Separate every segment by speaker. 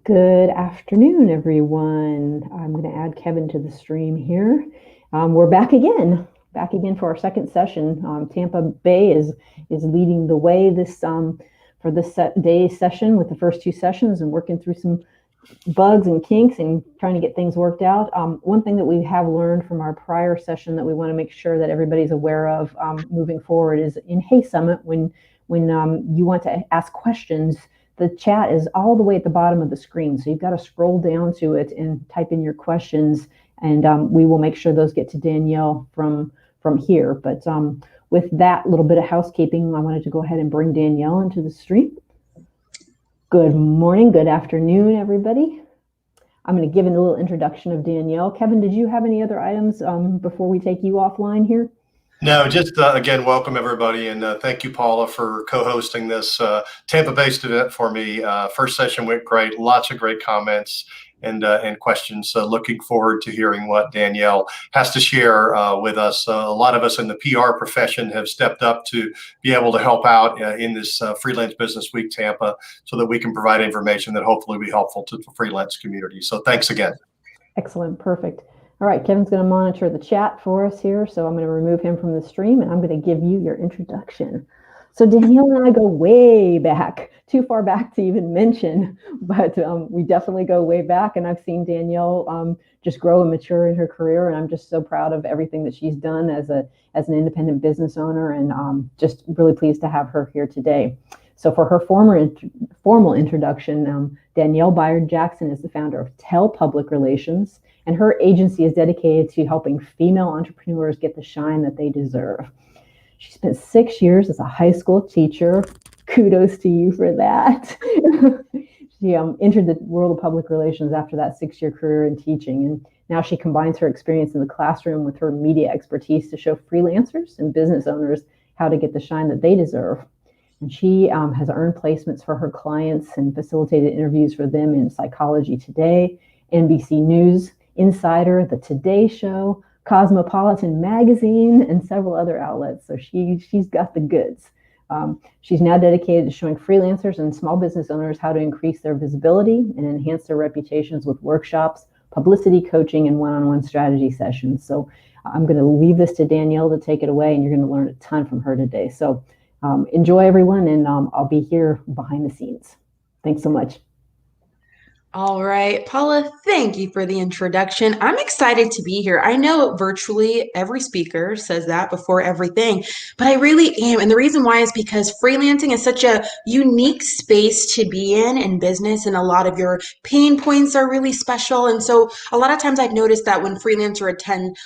Speaker 1: Good afternoon, everyone. I'm going to add Kevin to the stream here. We're back again for our second session. Tampa Bay is leading the way this for this day session with the first two sessions and working through some bugs and kinks and trying to get things worked out. One thing that we have learned from our prior session that we want to make sure that everybody's aware of moving forward is in Hey Summit, when you want to ask questions, the chat is all the way at the bottom of the screen. So you've got to scroll down to it and type in your questions, and we will make sure those get to Danielle from here. But with that little bit of housekeeping, I wanted to go ahead and bring Danielle into the stream. Good morning, good afternoon, everybody. I'm going to give a little introduction of Danielle. Kevin, did you have any other items before we take you offline here?
Speaker 2: No, just again, welcome everybody, and thank you, Paula, for co-hosting this Tampa-based event for me. First session went great, lots of great comments and questions. So looking forward to hearing what Danielle has to share with us. A lot of us in the PR profession have stepped up to be able to help out in this Freelance Business Week Tampa, so that we can provide information that hopefully will be helpful to the freelance community. So thanks again.
Speaker 1: Excellent, perfect. All right, Kevin's going to monitor the chat for us here, so I'm going to remove him from the stream, and I'm going to give you your introduction. So Danielle and I go way back, too far back to even mention, but we definitely go way back, and I've seen Danielle just grow and mature in her career, and I'm just so proud of everything that she's done as an independent business owner, and just really pleased to have her here today. So for her formal introduction, Danielle Byard Jackson is the founder of Tell Public Relations, and her agency is dedicated to helping female entrepreneurs get the shine that they deserve. She spent 6 years as a high school teacher. Kudos to you for that. She entered the world of public relations after that 6-year career in teaching, and now she combines her experience in the classroom with her media expertise to show freelancers and business owners how to get the shine that they deserve. And she has earned placements for her clients and facilitated interviews for them in Psychology Today, NBC News, Insider, The Today Show, Cosmopolitan Magazine, and several other outlets. So she's got the goods. She's now dedicated to showing freelancers and small business owners how to increase their visibility and enhance their reputations with workshops, publicity coaching, and one-on-one strategy sessions. So I'm going to leave this to Danielle to take it away, and you're going to learn a ton from her today. So enjoy, everyone, and I'll be here behind the scenes. Thanks so much.
Speaker 3: All right, Paula, thank you for the introduction. I'm excited to be here. I know virtually every speaker says that before everything, but I really am. And the reason why is because freelancing is such a unique space to be in business, and a lot of your pain points are really special. And so a lot of times I've noticed that when freelancers attend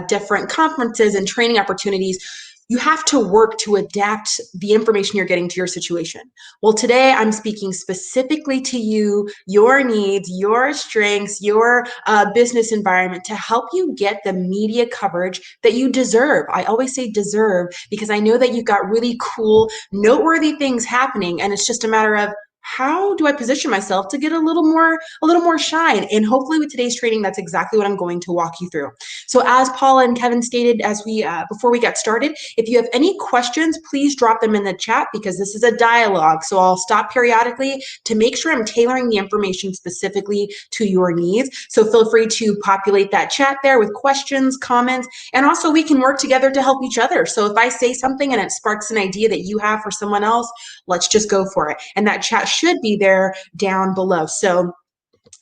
Speaker 3: different conferences and training opportunities, you have to work to adapt the information you're getting to your situation. Well, today I'm speaking specifically to you, your needs, your strengths, your business environment, to help you get the media coverage that you deserve. I always say deserve because I know that you've got really cool, noteworthy things happening, and it's just a matter of, how do I position myself to get a little more shine? And hopefully with today's training, that's exactly what I'm going to walk you through. So as Paula and Kevin stated, before we got started, if you have any questions, please drop them in the chat, because this is a dialogue. So I'll stop periodically to make sure I'm tailoring the information specifically to your needs. So feel free to populate that chat there with questions, comments, and also we can work together to help each other. So if I say something and it sparks an idea that you have for someone else, let's just go for it. And that chat should be there down below. So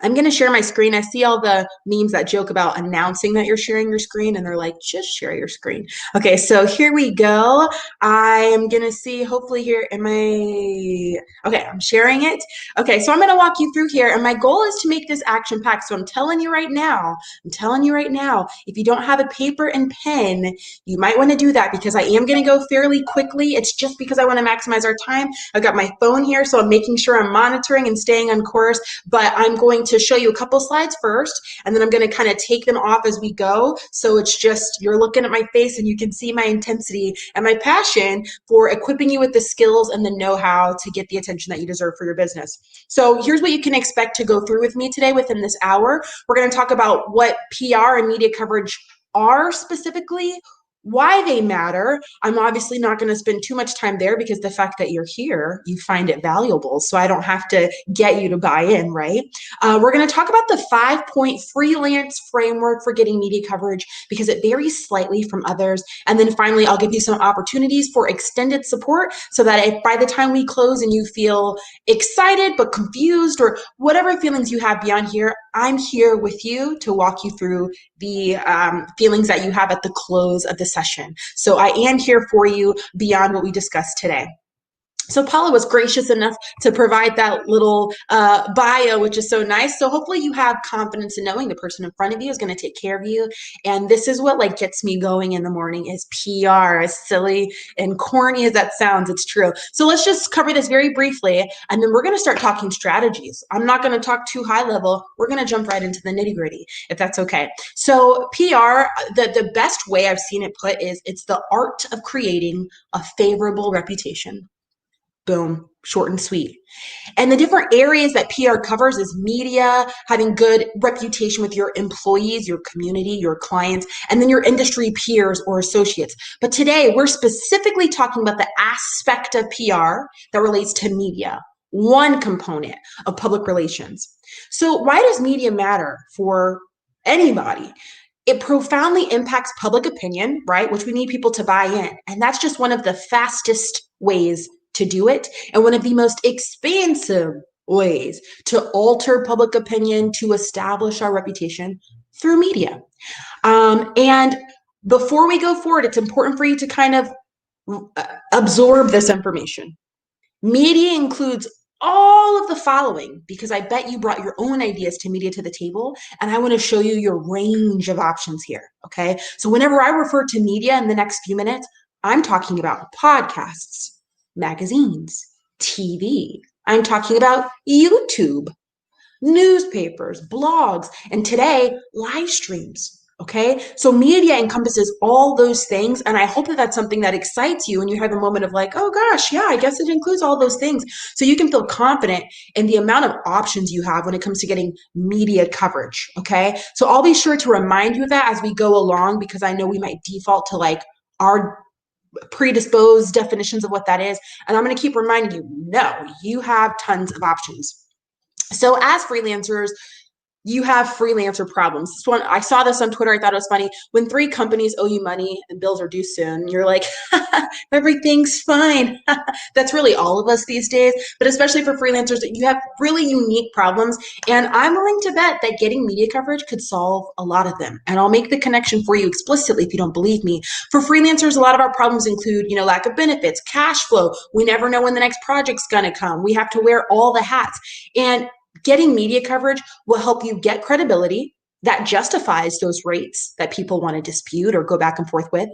Speaker 3: I'm going to share my screen. I see all the memes that joke about announcing that you're sharing your screen, and they're like, just share your screen. Okay, so here we go. I'm going to see, hopefully here, okay, I'm sharing it. Okay, so I'm going to walk you through here, and my goal is to make this action-packed. So I'm telling you right now, if you don't have a paper and pen, you might want to do that, because I am going to go fairly quickly. It's just because I want to maximize our time. I've got my phone here, so I'm making sure I'm monitoring and staying on course, but I'm going to show you a couple slides first, and then I'm going to kind of take them off as we go. So it's just, you're looking at my face and you can see my intensity and my passion for equipping you with the skills and the know-how to get the attention that you deserve for your business. So here's what you can expect to go through with me today within this hour. We're going to talk about what PR and media coverage are specifically, why they matter. I'm obviously not going to spend too much time there because the fact that you're here, you find it valuable. So I don't have to get you to buy in, right? We're going to talk about the 5-point freelance framework for getting media coverage because it varies slightly from others. And then finally, I'll give you some opportunities for extended support so that if by the time we close and you feel excited but confused or whatever feelings you have beyond here, I'm here with you to walk you through the feelings that you have at the close of the session. So I am here for you beyond what we discussed today. So Paula was gracious enough to provide that little bio, which is so nice. So hopefully you have confidence in knowing the person in front of you is going to take care of you. And this is what like gets me going in the morning is PR, as silly and corny as that sounds, it's true. So let's just cover this very briefly. And then we're going to start talking strategies. I'm not going to talk too high level. We're going to jump right into the nitty gritty, if that's okay. So PR, the best way I've seen it put is it's the art of creating a favorable reputation. Boom, short and sweet. And the different areas that PR covers is media, having good reputation with your employees, your community, your clients, and then your industry peers or associates. But today we're specifically talking about the aspect of PR that relates to media, one component of public relations. So why does media matter for anybody? It profoundly impacts public opinion, right? Which we need people to buy in. And that's just one of the fastest ways to do it, and one of the most expensive ways to alter public opinion, to establish our reputation through media. And before we go forward, it's important for you to kind of absorb this information. Media includes all of the following, because I bet you brought your own ideas to media to the table, and I want to show you your range of options here, okay? So whenever I refer to media in the next few minutes, I'm talking about podcasts, magazines, TV. I'm talking about YouTube, newspapers, blogs, and today, live streams. Okay, so media encompasses all those things, and I hope that that's something that excites you and you have a moment of like, oh gosh, yeah, I guess it includes all those things. So you can feel confident in the amount of options you have when it comes to getting media coverage. Okay, so I'll be sure to remind you of that as we go along, because I know we might default to like our predisposed definitions of what that is. And I'm going to keep reminding you, no, you have tons of options. So as freelancers, you have freelancer problems. This one, I saw this on Twitter. I thought it was funny. When 3 companies owe you money and bills are due soon, you're like, everything's fine. That's really all of us these days, but especially for freelancers, you have really unique problems. And I'm willing to bet that getting media coverage could solve a lot of them. And I'll make the connection for you explicitly if you don't believe me. For freelancers, a lot of our problems include, lack of benefits, cash flow. We never know when the next project's going to come. We have to wear all the hats. And getting media coverage will help you get credibility that justifies those rates that people want to dispute or go back and forth with.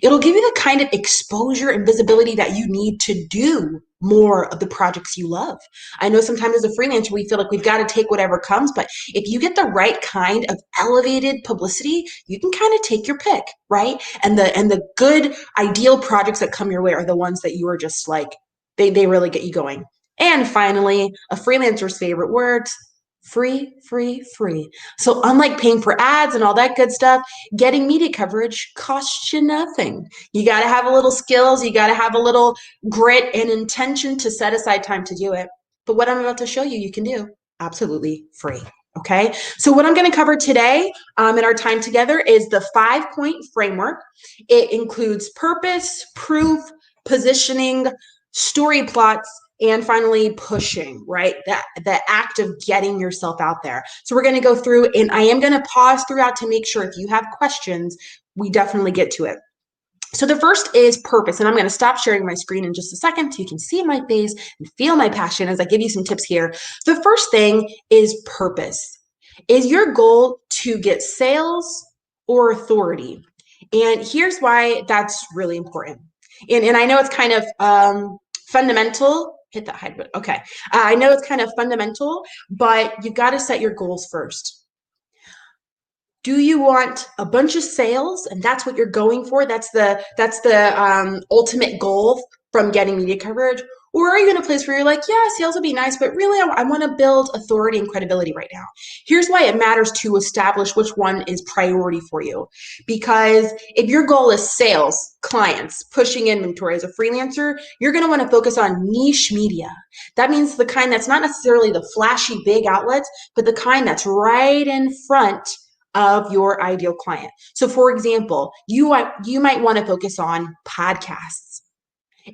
Speaker 3: It'll give you the kind of exposure and visibility that you need to do more of the projects you love. I know sometimes as a freelancer, we feel like we've got to take whatever comes, but if you get the right kind of elevated publicity, you can kind of take your pick, right? And the good, ideal projects that come your way are the ones that you are just like, they really get you going. And finally, a freelancer's favorite words, free, free, free. So unlike paying for ads and all that good stuff, getting media coverage costs you nothing. You got to have a little skills. You got to have a little grit and intention to set aside time to do it. But what I'm about to show you, you can do absolutely free. Okay. So what I'm going to cover today in our time together is the 5-point framework. It includes purpose, proof, positioning, story plots, and finally pushing, right? The act of getting yourself out there. So we're going to go through, and I am going to pause throughout to make sure if you have questions, we definitely get to it. So the first is purpose, and I'm going to stop sharing my screen in just a second so you can see my face and feel my passion as I give you some tips here. The first thing is purpose. Is your goal to get sales or authority? And here's why that's really important. And I know it's kind of fundamental. Hit that hide button. Okay. I know it's kind of fundamental, but you've got to set your goals first. Do you want a bunch of sales and that's what you're going for? That's the ultimate goal from getting media coverage? Or are you in a place where you're like, yeah, sales would be nice, but really I want to build authority and credibility right now? Here's why it matters to establish which one is priority for you. Because if your goal is sales, clients, pushing inventory as a freelancer, you're going to want to focus on niche media. That means the kind that's not necessarily the flashy big outlets, but the kind that's right in front of your ideal client. So for example, you might want to focus on podcasts.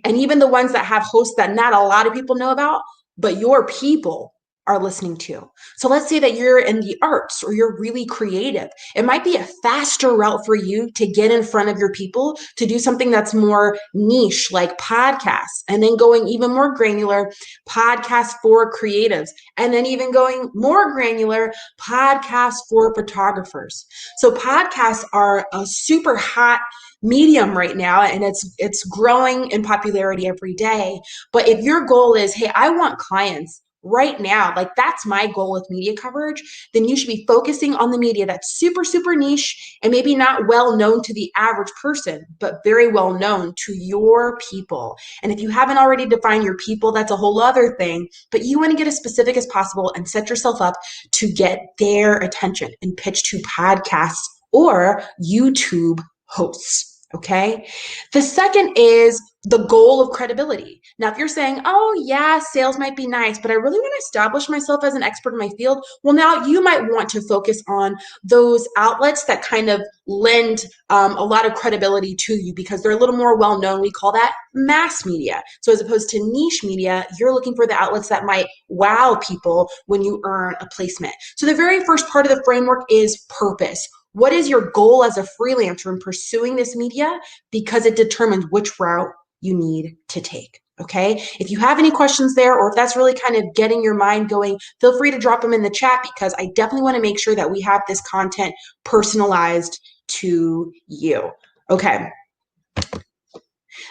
Speaker 3: And even the ones that have hosts that not a lot of people know about, but your people are listening to. So let's say that you're in the arts or you're really creative. It might be a faster route for you to get in front of your people to do something that's more niche, like podcasts, and then going even more granular, podcasts for creatives, and then even going more granular, podcasts for photographers. So podcasts are a super hot medium right now, and it's growing in popularity every day. But if your goal is, hey, I want clients right now, like that's my goal with media coverage, then you should be focusing on the media that's super, super niche and maybe not well known to the average person, but very well known to your people. And if you haven't already defined your people, that's a whole other thing, but you want to get as specific as possible and set yourself up to get their attention and pitch to podcasts or YouTube hosts. Okay. The second is the goal of credibility. Now, if you're saying, oh yeah, sales might be nice, but I really want to establish myself as an expert in my field. Well, now you might want to focus on those outlets that kind of lend a lot of credibility to you because they're a little more well-known. We call that mass media. So as opposed to niche media, you're looking for the outlets that might wow people when you earn a placement. So the very first part of the framework is purpose. What is your goal as a freelancer in pursuing this media? Because it determines which route you need to take. Okay. If you have any questions there, or if that's really kind of getting your mind going, feel free to drop them in the chat because I definitely want to make sure that we have this content personalized to you. Okay.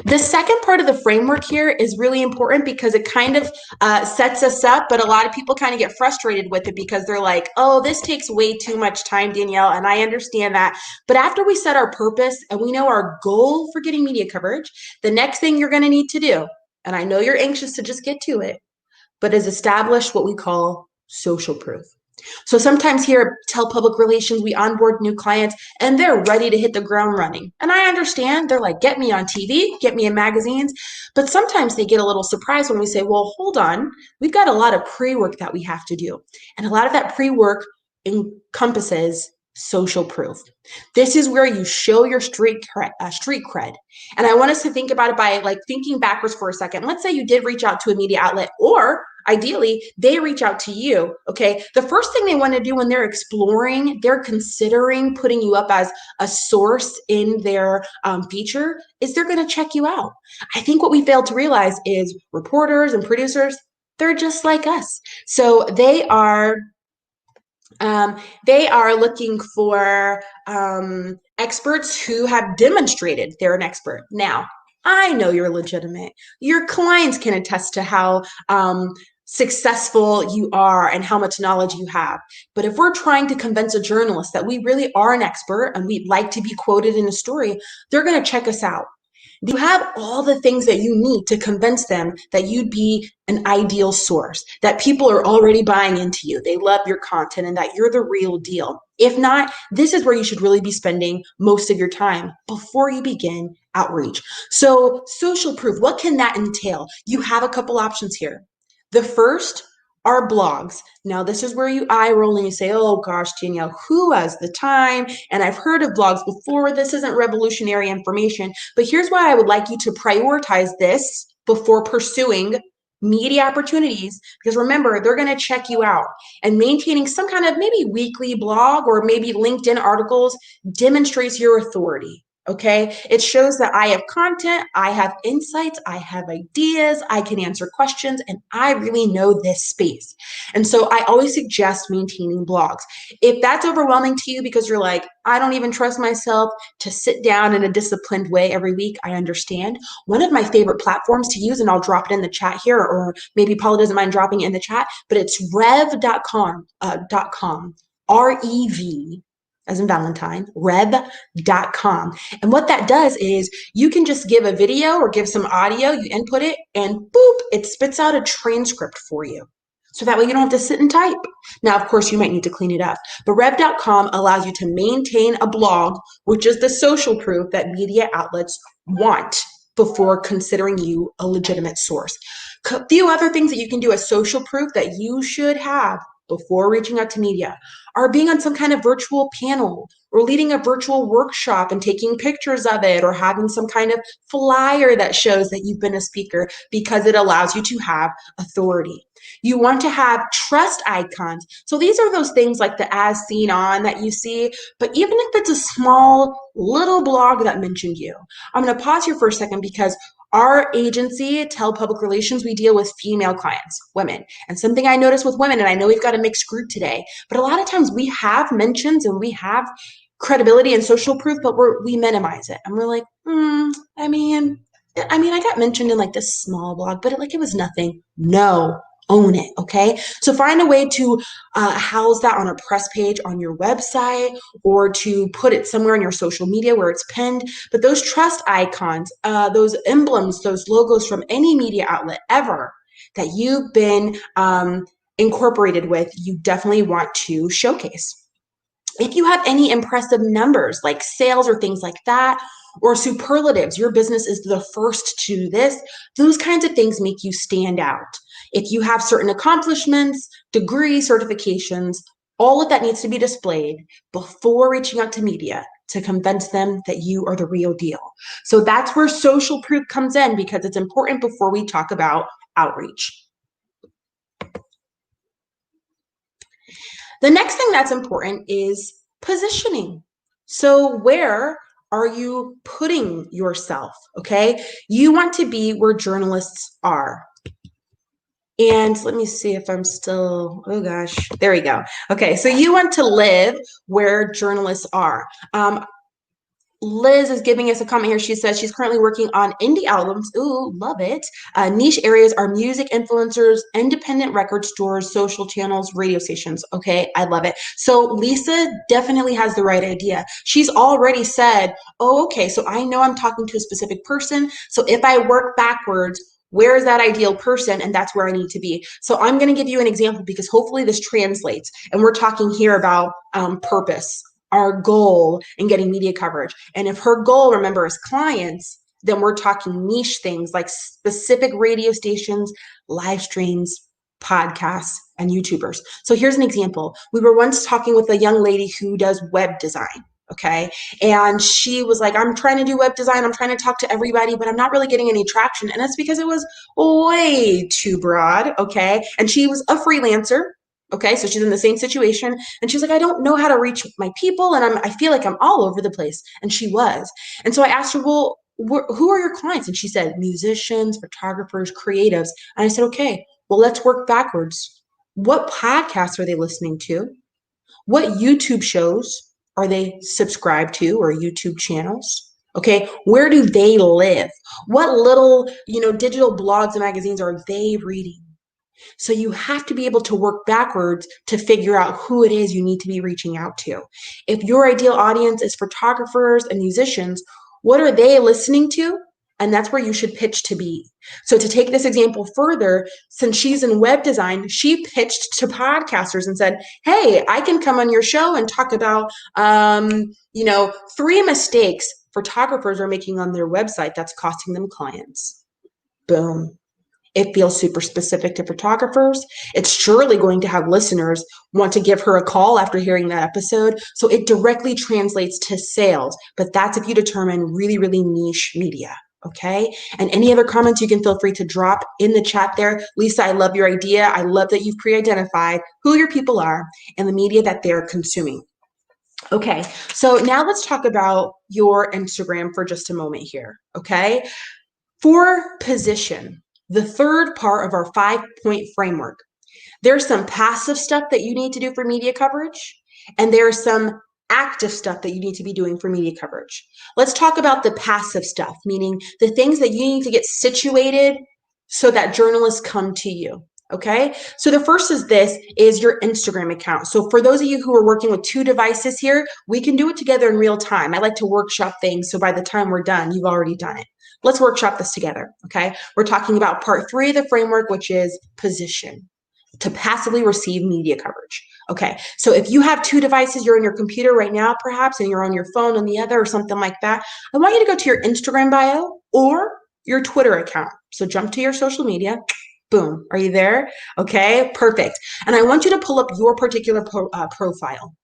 Speaker 3: The second part of the framework here is really important because it kind of sets us up, but a lot of people kind of get frustrated with it because they're like, oh, this takes way too much time, Danielle, and I understand that. But after we set our purpose and we know our goal for getting media coverage, the next thing you're going to need to do, and I know you're anxious to just get to it, but is establish what we call social proof. So sometimes here at Tell Public Relations, we onboard new clients and they're ready to hit the ground running. And I understand they're like, get me on TV, get me in magazines. But sometimes they get a little surprised when we say, well, hold on, we've got a lot of pre-work that we have to do. And a lot of that pre-work encompasses social proof. This is where you show your street cred. And I want us to think about it by like thinking backwards for a second. Let's say you did reach out to a media outlet, or ideally they reach out to you. Okay. The first thing they want to do when they're exploring, they're considering putting you up as a source in their feature is they're going to check you out. I think what we fail to realize is reporters and producers, they're just like us. So they are looking for experts who have demonstrated they're an expert. Now, I know you're legitimate. Your clients can attest to how successful you are and how much knowledge you have. But if we're trying to convince a journalist that we really are an expert and we'd like to be quoted in a story, they're going to check us out. You have all the things that you need to convince them that you'd be an ideal source, that people are already buying into you. They love your content and that you're the real deal. If not, this is where you should really be spending most of your time before you begin outreach. So social proof, what can that entail? You have a couple options here. The first are blogs. Now, this is where you eye roll and you say, oh gosh, Danielle, who has the time? And I've heard of blogs before. This isn't revolutionary information, but here's why I would like you to prioritize this before pursuing media opportunities, because remember, they're going to check you out, and maintaining some kind of maybe weekly blog or maybe LinkedIn articles demonstrates your authority. Okay, it shows that I have content, I have insights, I have ideas, I can answer questions, and I really know this space. And so I always suggest maintaining blogs. If that's overwhelming to you because you're like, I don't even trust myself to sit down in a disciplined way every week, I understand. One of my favorite platforms to use, and I'll drop it in the chat here, or maybe Paula doesn't mind dropping it in the chat, but it's rev.com, .com, R-E-V. as in Valentine, rev.com. And what that does is you can just give a video or give some audio, you input it, and boop, it spits out a transcript for you. So that way you don't have to sit and type. Now, of course, you might need to clean it up. But rev.com allows you to maintain a blog, which is the social proof that media outlets want before considering you a legitimate source. A few other things that you can do as social proof that you should have before reaching out to media are being on some kind of virtual panel or leading a virtual workshop and taking pictures of it, or having some kind of flyer that shows that you've been a speaker, because it allows you to have authority. You want to have trust icons. So these are those things like the as seen on that you see, but even if it's a small little blog that mentioned you. I'm going to pause here for a second because our agency, Tell Public Relations, we deal with female clients, women. And something I noticed with women, and I know we've got a mixed group today, but a lot of times we have mentions and we have credibility and social proof, but we minimize it. And we're like, I mean, I got mentioned in like this small blog, but it was nothing. No. Own it, okay? So find a way to house that on a press page on your website, or to put it somewhere in your social media where it's pinned. But those trust icons, those emblems, those logos from any media outlet ever that you've been incorporated with, you definitely want to showcase. If you have any impressive numbers like sales or things like that, or superlatives, your business is the first to do this, those kinds of things make you stand out. If you have certain accomplishments, degrees, certifications, all of that needs to be displayed before reaching out to media to convince them that you are the real deal. So that's where social proof comes in, because it's important before we talk about outreach. The next thing that's important is positioning. So where are you putting yourself? Okay, you want to be where journalists are. And let me see if I'm still, oh gosh, there we go. Okay, so you want to live where journalists are. Liz is giving us a comment here. She says she's currently working on indie albums. Ooh, love it. Niche areas are music influencers, independent record stores, social channels, radio stations. Okay, I love it. So Lisa definitely has the right idea. She's already said, oh, okay, so I know I'm talking to a specific person. So if I work backwards, where is that ideal person? And that's where I need to be. So I'm going to give you an example because hopefully this translates. And we're talking here about purpose, our goal in getting media coverage. And if her goal, remember, is clients, then we're talking niche things like specific radio stations, live streams, podcasts, and YouTubers. So here's an example. We were once talking with a young lady who does web design. Okay. And she was like, I'm trying to do web design. I'm trying to talk to everybody, but I'm not really getting any traction. And that's because it was way too broad. Okay. And she was a freelancer. Okay. So she's in the same situation. And she's like, I don't know how to reach my people. And I feel like I'm all over the place. And she was. And so I asked her, well, who are your clients? And she said, musicians, photographers, creatives. And I said, okay, well, let's work backwards. What podcasts are they listening to? What YouTube shows are they subscribed to, or YouTube channels? Okay, where do they live? What little, digital blogs and magazines are they reading? So you have to be able to work backwards to figure out who it is you need to be reaching out to. If your ideal audience is photographers and musicians, what are they listening to? And that's where you should pitch to be. So to take this example further, since she's in web design, she pitched to podcasters and said, hey, I can come on your show and talk about, 3 mistakes photographers are making on their website that's costing them clients. Boom. It feels super specific to photographers. It's surely going to have listeners want to give her a call after hearing that episode. So it directly translates to sales, but that's if you determine really, really niche media. Okay. And any other comments you can feel free to drop in the chat there. Lisa, I love your idea. I love that you've pre-identified who your people are and the media that they're consuming. Okay. So now let's talk about your Instagram for just a moment here. Okay. For position, the third part of our 5-point framework, there's some passive stuff that you need to do for media coverage, and there's some active stuff that you need to be doing for media coverage. Let's talk about the passive stuff, meaning the things that you need to get situated so that journalists come to you. Okay, so the first is your Instagram account. So for those of you who are working with 2 devices here, we can do it together in real time. I like to workshop things, so by the time we're done, you've already done it. Let's workshop this together, okay? We're talking about part 3 of the framework, which is position, to passively receive media coverage. Okay, so if you have 2 devices, you're on your computer right now perhaps, and you're on your phone on the other or something like that, I want you to go to your Instagram bio or your Twitter account. So jump to your social media. Boom. Are you there? Okay, perfect. And I want you to pull up your particular profile.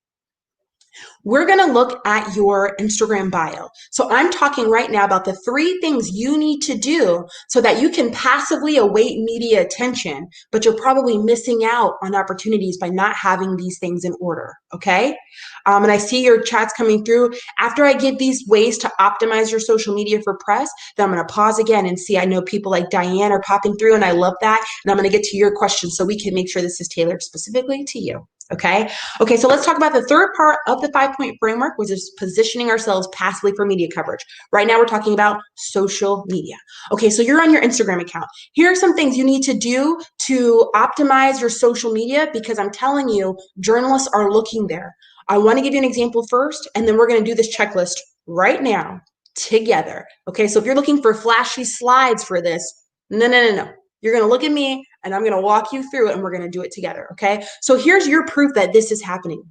Speaker 3: We're going to look at your Instagram bio. So I'm talking right now about the 3 things you need to do so that you can passively await media attention, but you're probably missing out on opportunities by not having these things in order. Okay. And I see your chats coming through. After I give these ways to optimize your social media for press, then I'm going to pause again and see. I know people like Diane are popping through, and I love that. And I'm going to get to your questions so we can make sure this is tailored specifically to you. Okay. Okay. So let's talk about the third part of the 5-point framework, which is positioning ourselves passively for media coverage. Right now, we're talking about social media. Okay. So you're on your Instagram account. Here are some things you need to do to optimize your social media, because I'm telling you, journalists are looking there. I want to give you an example first, and then we're going to do this checklist right now together. Okay. So if you're looking for flashy slides for this, no. You're going to look at me and I'm going to walk you through it, and we're going to do it together. Okay. So here's your proof that this is happening.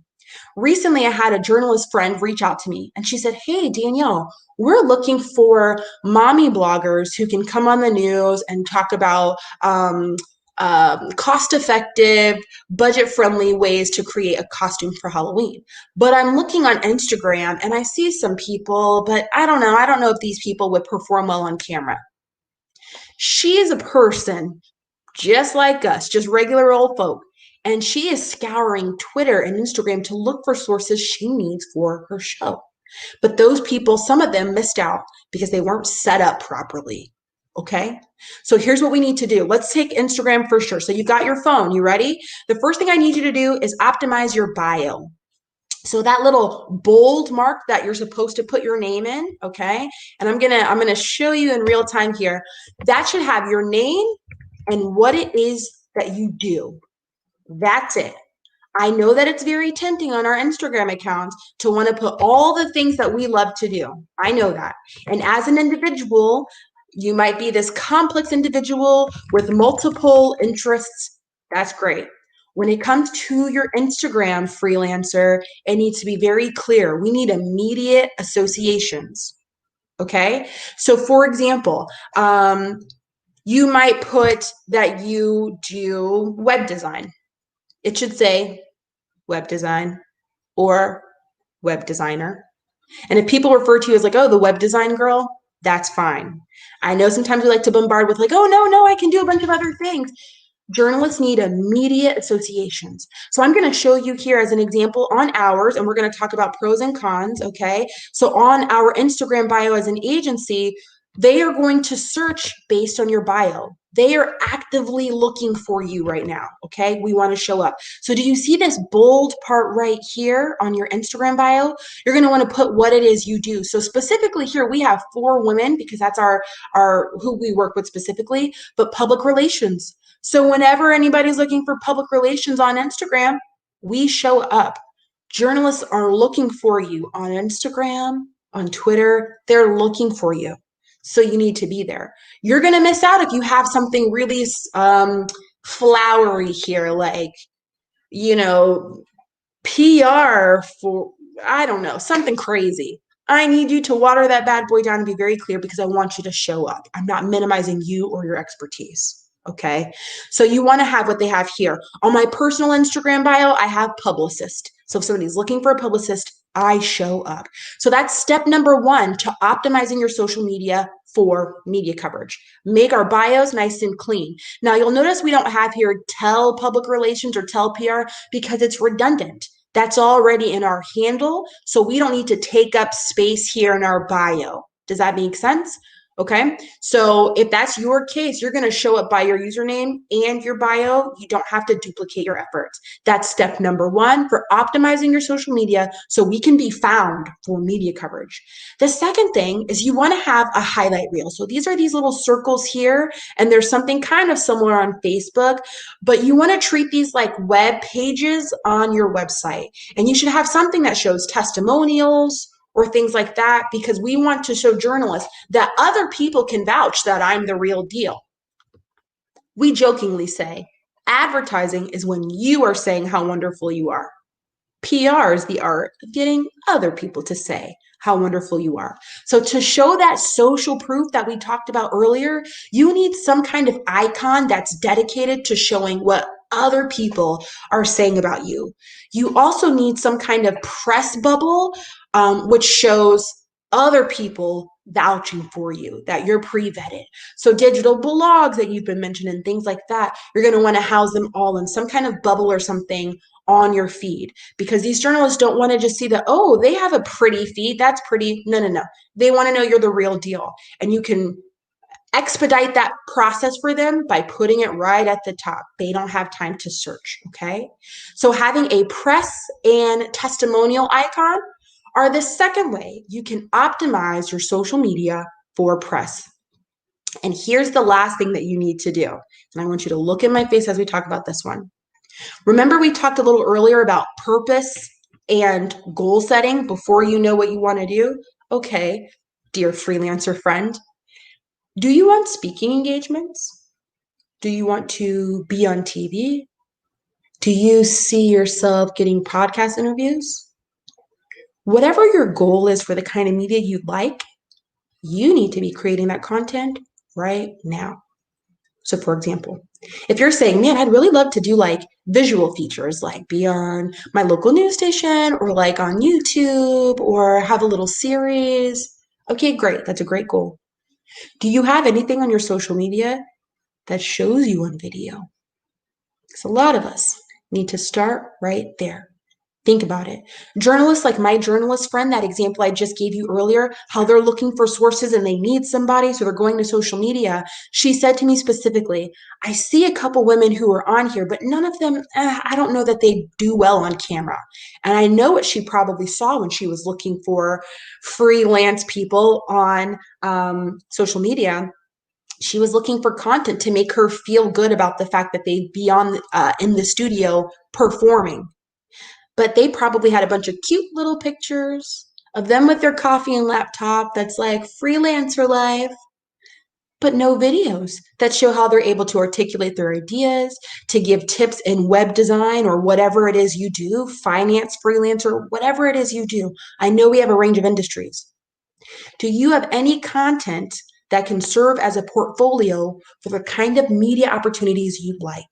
Speaker 3: Recently, I had a journalist friend reach out to me, and she said, "Hey, Danielle, we're looking for mommy bloggers who can come on the news and talk about cost-effective, budget-friendly ways to create a costume for Halloween. But I'm looking on Instagram and I see some people, but I don't know. I don't know if these people would perform well on camera." She is a person just like us, just regular old folk. And she is scouring Twitter and Instagram to look for sources she needs for her show. But those people, some of them missed out because they weren't set up properly. Okay. So here's what we need to do. Let's take Instagram for sure. So you've got your phone. You ready? The first thing I need you to do is optimize your bio. So that little bold mark that you're supposed to put your name in, okay? And I'm gonna show you in real time here. That should have your name and what it is that you do. That's it. I know that it's very tempting on our Instagram accounts to want to put all the things that we love to do. I know that. And as an individual, you might be this complex individual with multiple interests. That's great. When it comes to your Instagram freelancer, it needs to be very clear. We need immediate associations. Okay. So for example, you might put that you do web design. It should say web design or web designer. And if people refer to you as like, oh, the web design girl, that's fine. I know sometimes we like to bombard with like, oh, no, I can do a bunch of other things. Journalists need immediate associations. So I'm going to show you here as an example on ours, and we're going to talk about pros and cons, okay? So on our Instagram bio as an agency, they are going to search based on your bio. They are actively looking for you right now, okay? We want to show up. So do you see this bold part right here on your Instagram bio? You're going to want to put what it is you do. So specifically here, we have 4 women because that's our who we work with specifically, but public relations. So whenever anybody's looking for public relations on Instagram, we show up. Journalists are looking for you on Instagram, on Twitter. They're looking for you. So you need to be there. You're going to miss out if you have something really flowery here, like, PR for, I don't know, something crazy. I need you to water that bad boy down and be very clear because I want you to show up. I'm not minimizing you or your expertise. Okay. So you want to have what they have here. On my personal Instagram bio, I have publicist. So if somebody's looking for a publicist, I show up. So that's step number 1 to optimizing your social media for media coverage. Make our bios nice and clean. Now you'll notice we don't have here tell public relations or tell PR because it's redundant. That's already in our handle. So we don't need to take up space here in our bio. Does that make sense? Okay, so if that's your case, you're going to show up by your username and your bio. You don't have to duplicate your efforts. That's step number one for optimizing your social media so we can be found for media coverage. The second thing is you want to have a highlight reel. So these are these little circles here, and there's something kind of similar on Facebook, but you want to treat these like web pages on your website. And you should have something that shows testimonials or things like that, because we want to show journalists that other people can vouch that I'm the real deal. We jokingly say, advertising is when you are saying how wonderful you are. PR is the art of getting other people to say how wonderful you are. So to show that social proof that we talked about earlier, you need some kind of icon that's dedicated to showing what other people are saying about you. You also need some kind of press bubble, which shows other people vouching for you, that you're pre-vetted. So digital blogs that you've been mentioning, things like that, you're going to want to house them all in some kind of bubble or something on your feed, because these journalists don't want to just see that, oh, they have a pretty feed, that's pretty. No. They want to know you're the real deal. And you can expedite that process for them by putting it right at the top. They don't have time to search, okay? So having a press and testimonial icon are the second way you can optimize your social media for press. And here's the last thing that you need to do. And I want you to look in my face as we talk about this one. Remember, we talked a little earlier about purpose and goal setting before you know what you want to do? Okay, dear freelancer friend, do you want speaking engagements? Do you want to be on TV? Do you see yourself getting podcast interviews? Whatever your goal is for the kind of media you like, you need to be creating that content right now. So for example, if you're saying, man, I'd really love to do like visual features, like be on my local news station or like on YouTube or have a little series. Okay, great. That's a great goal. Do you have anything on your social media that shows you on video? Because a lot of us need to start right there. Think about it. Journalists, like my journalist friend, that example I just gave you earlier, how they're looking for sources and they need somebody, so they're going to social media. She said to me specifically, I see a couple women who are on here, but none of them, I don't know that they do well on camera. And I know what she probably saw when she was looking for freelance people on social media. She was looking for content to make her feel good about the fact that they'd be on in the studio performing. But they probably had a bunch of cute little pictures of them with their coffee and laptop that's like freelancer life, but no videos that show how they're able to articulate their ideas, to give tips in web design or whatever it is you do, finance, freelancer, whatever it is you do. I know we have a range of industries. Do you have any content that can serve as a portfolio for the kind of media opportunities you'd like?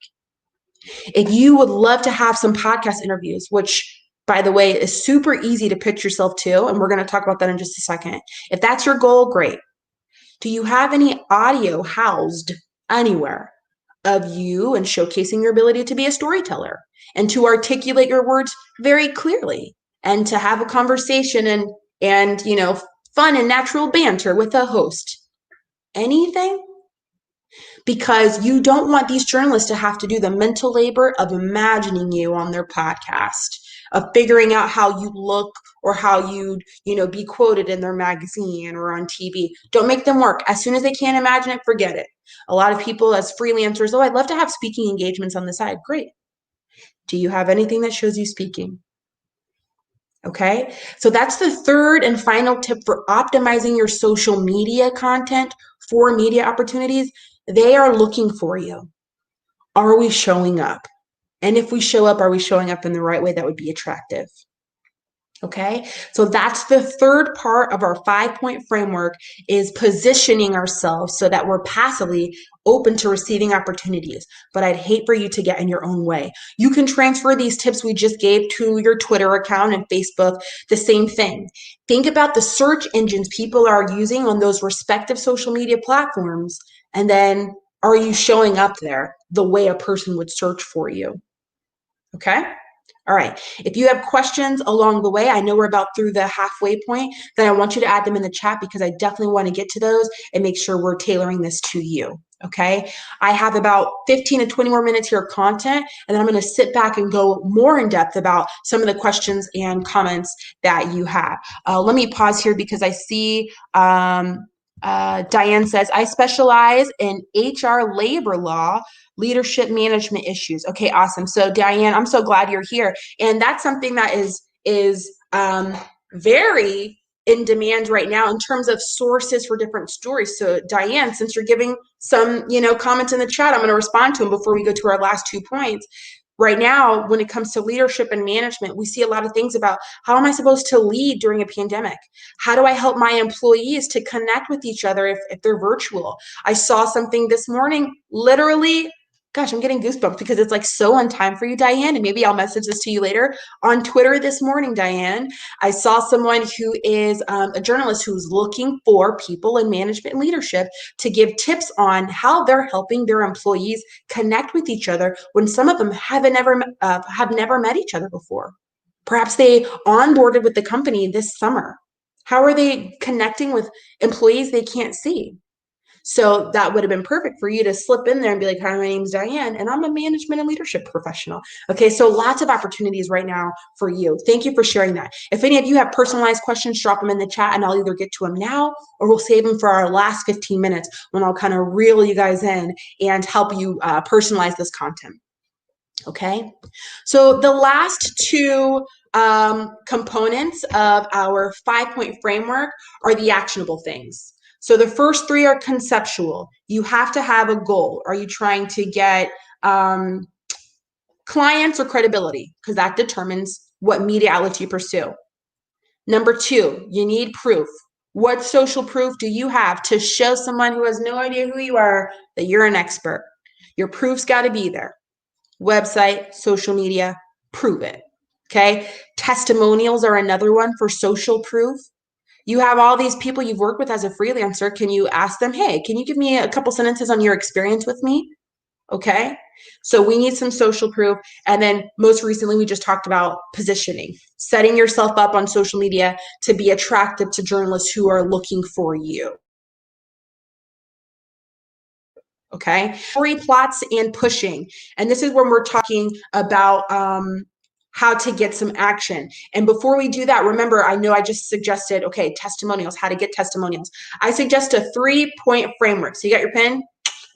Speaker 3: If you would love to have some podcast interviews, which, by the way, is super easy to pitch yourself to, and we're going to talk about that in just a second. If that's your goal, great. Do you have any audio housed anywhere of you and showcasing your ability to be a storyteller and to articulate your words very clearly and to have a conversation and fun and natural banter with a host? Anything? Because you don't want these journalists to have to do the mental labor of imagining you on their podcast, of figuring out how you look or how you'd, be quoted in their magazine or on TV. Don't make them work. As soon as they can't imagine it, forget it. A lot of people as freelancers, oh, I'd love to have speaking engagements on the side. Great. Do you have anything that shows you speaking? Okay, so that's the third and final tip for optimizing your social media content for media opportunities. They are looking for you. Are we showing up? And if we show up, are we showing up in the right way that would be attractive? Okay, so that's the third part of our 5-point framework, is positioning ourselves so that we're passively open to receiving opportunities. But I'd hate for you to get in your own way. You can transfer these tips we just gave to your Twitter account and Facebook, the same thing. Think about the search engines people are using on those respective social media platforms, and then are you showing up there the way a person would search for you? Okay? All right. If you have questions along the way, I know we're about through the halfway point, then I want you to add them in the chat because I definitely want to get to those and make sure we're tailoring this to you. Okay. I have about 15 to 20 more minutes here of content, and then I'm going to sit back and go more in depth about some of the questions and comments that you have. Let me pause here because I see Diane says, I specialize in HR labor law, leadership management issues. Okay, awesome. So Diane, I'm so glad you're here. And that's something that is very in demand right now in terms of sources for different stories. So Diane, since you're giving some, comments in the chat, I'm going to respond to them before we go to our last 2 points. Right now, when it comes to leadership and management, we see a lot of things about how am I supposed to lead during a pandemic? How do I help my employees to connect with each other if they're virtual? I saw something this morning, literally, gosh, I'm getting goosebumps because it's like so on time for you, Diane, and maybe I'll message this to you later. On Twitter this morning, Diane, I saw someone who is a journalist who's looking for people in management and leadership to give tips on how they're helping their employees connect with each other when some of them have never met each other before. Perhaps they onboarded with the company this summer. How are they connecting with employees they can't see? So that would have been perfect for you to slip in there and be like, hi, my name's Diane, and I'm a management and leadership professional. Okay, so lots of opportunities right now for you. Thank you for sharing that. If any of you have personalized questions, drop them in the chat and I'll either get to them now or we'll save them for our last 15 minutes when I'll kind of reel you guys in and help you personalize this content. Okay, so the last 2 components of our 5-point framework are the actionable things. So the first 3 are conceptual. You have to have a goal. Are you trying to get clients or credibility? Because that determines what media outlets you pursue. Number 2, you need proof. What social proof do you have to show someone who has no idea who you are that you're an expert? Your proof's got to be there. Website, social media, prove it. Okay. Testimonials are another one for social proof. You have all these people you've worked with as a freelancer. Can you ask them, hey, can you give me a couple sentences on your experience with me? Okay. So we need some social proof. And then most recently, we just talked about positioning, setting yourself up on social media to be attractive to journalists who are looking for you. Okay. Story plots and pushing. And this is when we're talking about how to get some action. And before we do that, remember, I know I just suggested, okay, testimonials, how to get testimonials. I suggest a 3-point framework. So you got your pen?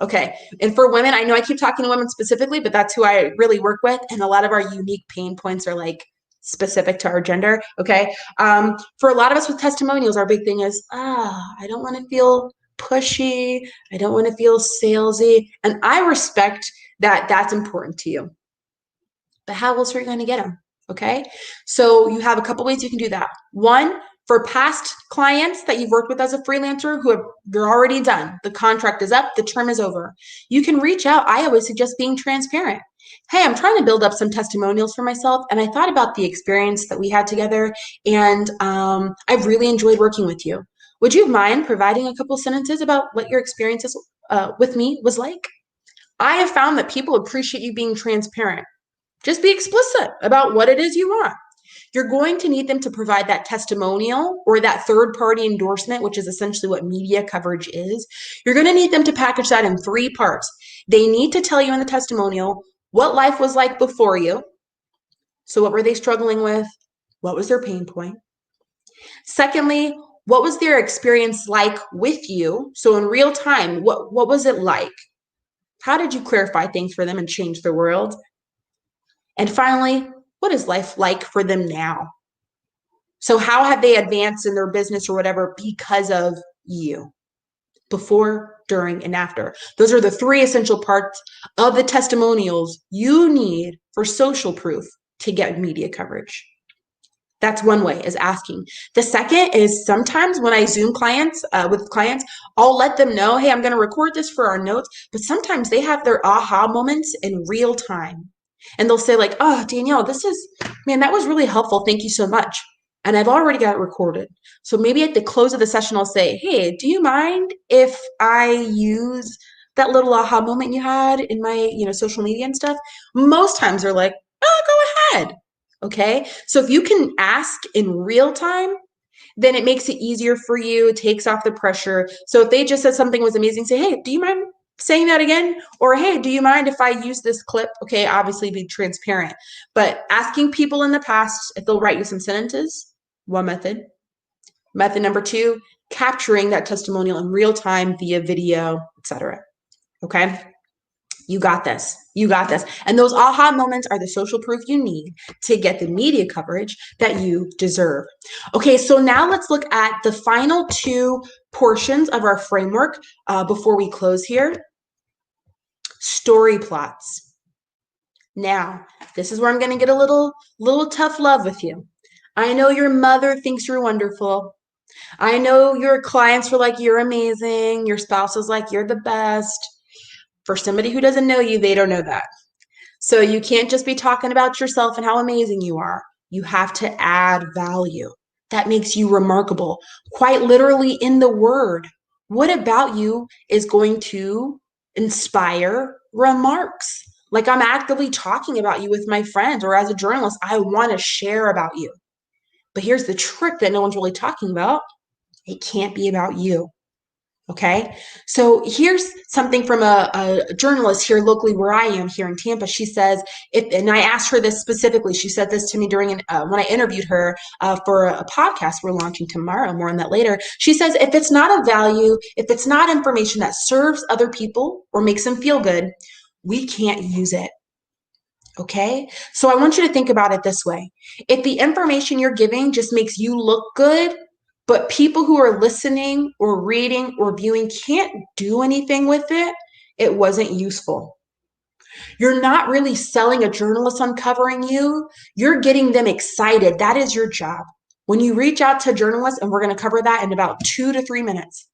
Speaker 3: Okay. And for women, I know I keep talking to women specifically, but that's who I really work with. And a lot of our unique pain points are like specific to our gender. Okay. For a lot of us with testimonials, our big thing is, I don't want to feel pushy. I don't want to feel salesy. And I respect that that's important to you. But how else are you going to get them? Okay. So you have a couple ways you can do that. One, for past clients that you've worked with as a freelancer you're already done. The contract is up. The term is over. You can reach out. I always suggest being transparent. Hey, I'm trying to build up some testimonials for myself. And I thought about the experience that we had together. And I've really enjoyed working with you. Would you mind providing a couple sentences about what your experiences with me was like? I have found that people appreciate you being transparent. Just be explicit about what it is you want. You're going to need them to provide that testimonial or that third-party endorsement, which is essentially what media coverage is. You're going to need them to package that in 3 parts. They need to tell you in the testimonial what life was like before you. So what were they struggling with? What was their pain point? Secondly, what was their experience like with you? So in real time, what was it like? How did you clarify things for them and change their world? And finally, what is life like for them now? So how have they advanced in their business or whatever because of you? Before, during, and after. Those are the 3 essential parts of the testimonials you need for social proof to get media coverage. That's one way, is asking. The second is sometimes when I Zoom with clients, I'll let them know, hey, I'm going to record this for our notes, but sometimes they have their aha moments in real time. And they'll say like, oh, Danielle, that was really helpful. Thank you so much. And I've already got it recorded. So maybe at the close of the session, I'll say, hey, do you mind if I use that little aha moment you had in my, social media and stuff? Most times they're like, oh, go ahead. Okay. So if you can ask in real time, then it makes it easier for you. It takes off the pressure. So if they just said something was amazing, say, hey, do you mind saying that again? Or, hey, do you mind if I use this clip? Okay, obviously be transparent. But asking people in the past if they'll write you some sentences, one method. Method number two, capturing that testimonial in real time via video, etc. Okay? You got this. You got this. And those aha moments are the social proof you need to get the media coverage that you deserve. Okay, so now let's look at the final two portions of our framework before we close here. Story plots. Now, this is where I'm going to get a little tough love with you. I know your mother thinks you're wonderful. I know your clients are like, you're amazing. Your spouse is like, you're the best. For somebody who doesn't know you, they don't know that. So you can't just be talking about yourself and how amazing you are. You have to add value. That makes you remarkable. Quite literally in the word. What about you is going to inspire remarks? Like I'm actively talking about you with my friends, or as a journalist, I want to share about you. But here's the trick that no one's really talking about. It can't be about you. Okay. So here's something from a journalist here locally where I am here in Tampa. She says, and I asked her this specifically, she said this to me during when I interviewed her for a podcast we're launching tomorrow, more on that later. She says, if it's not a value, if it's not information that serves other people or makes them feel good, we can't use it. Okay. So I want you to think about it this way. If the information you're giving just makes you look good, but people who are listening or reading or viewing can't do anything with it, it wasn't useful. You're not really selling a journalist uncovering you. You're getting them excited. That is your job. When you reach out to journalists, and we're going to cover that in about 2 to 3 minutes.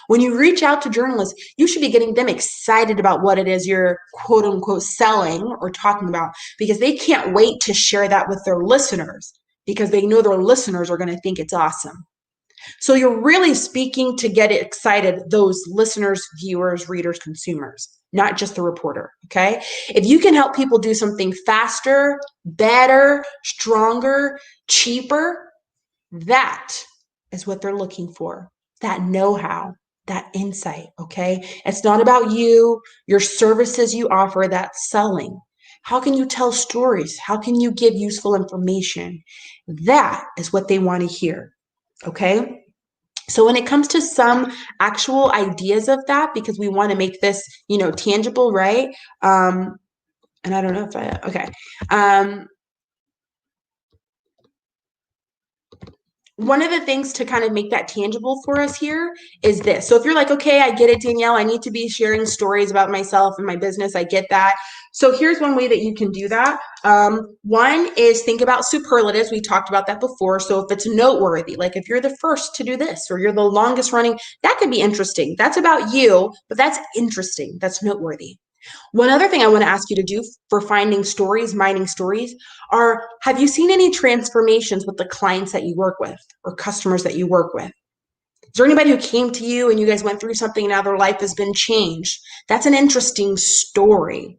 Speaker 3: When you reach out to journalists, you should be getting them excited about what it is you're quote unquote selling or talking about, because they can't wait to share that with their listeners because they know their listeners are going to think it's awesome. So you're really speaking to get excited, those listeners, viewers, readers, consumers, not just the reporter, okay? If you can help people do something faster, better, stronger, cheaper, that is what they're looking for, that know-how, that insight, okay? It's not about you, your services you offer, that's selling. How can you tell stories? How can you give useful information? That is what they want to hear. Okay. So when it comes to some actual ideas of that, because we want to make this, tangible, right? And I don't know if okay. One of the things to kind of make that tangible for us here is this. So if you're like, okay, I get it, Danielle, I need to be sharing stories about myself and my business. I get that. So here's one way that you can do that. One is think about superlatives. We talked about that before. So if it's noteworthy, like if you're the first to do this or you're the longest running, that could be interesting. That's about you, but that's interesting. That's noteworthy. One other thing I want to ask you to do for finding stories, mining stories, have you seen any transformations with the clients that you work with or customers that you work with? Is there anybody who came to you and you guys went through something and now their life has been changed? That's an interesting story.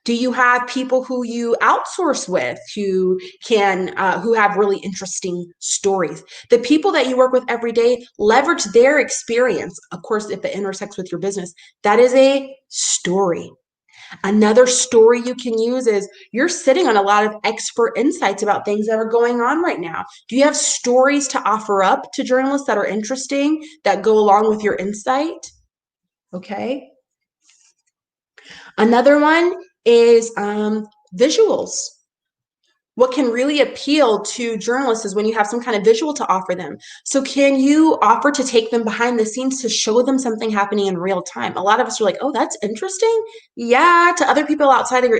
Speaker 3: Do you have people who you outsource with who have really interesting stories? The people that you work with every day, leverage their experience. Of course, if it intersects with your business, that is a story. Another story you can use is you're sitting on a lot of expert insights about things that are going on right now. Do you have stories to offer up to journalists that are interesting, that go along with your insight? Okay. Another one is visuals. What can really appeal to journalists is when you have some kind of visual to offer them. So can you offer to take them behind the scenes to show them something happening in real time? A lot of us are like, oh, that's interesting. Yeah, to other people outside of your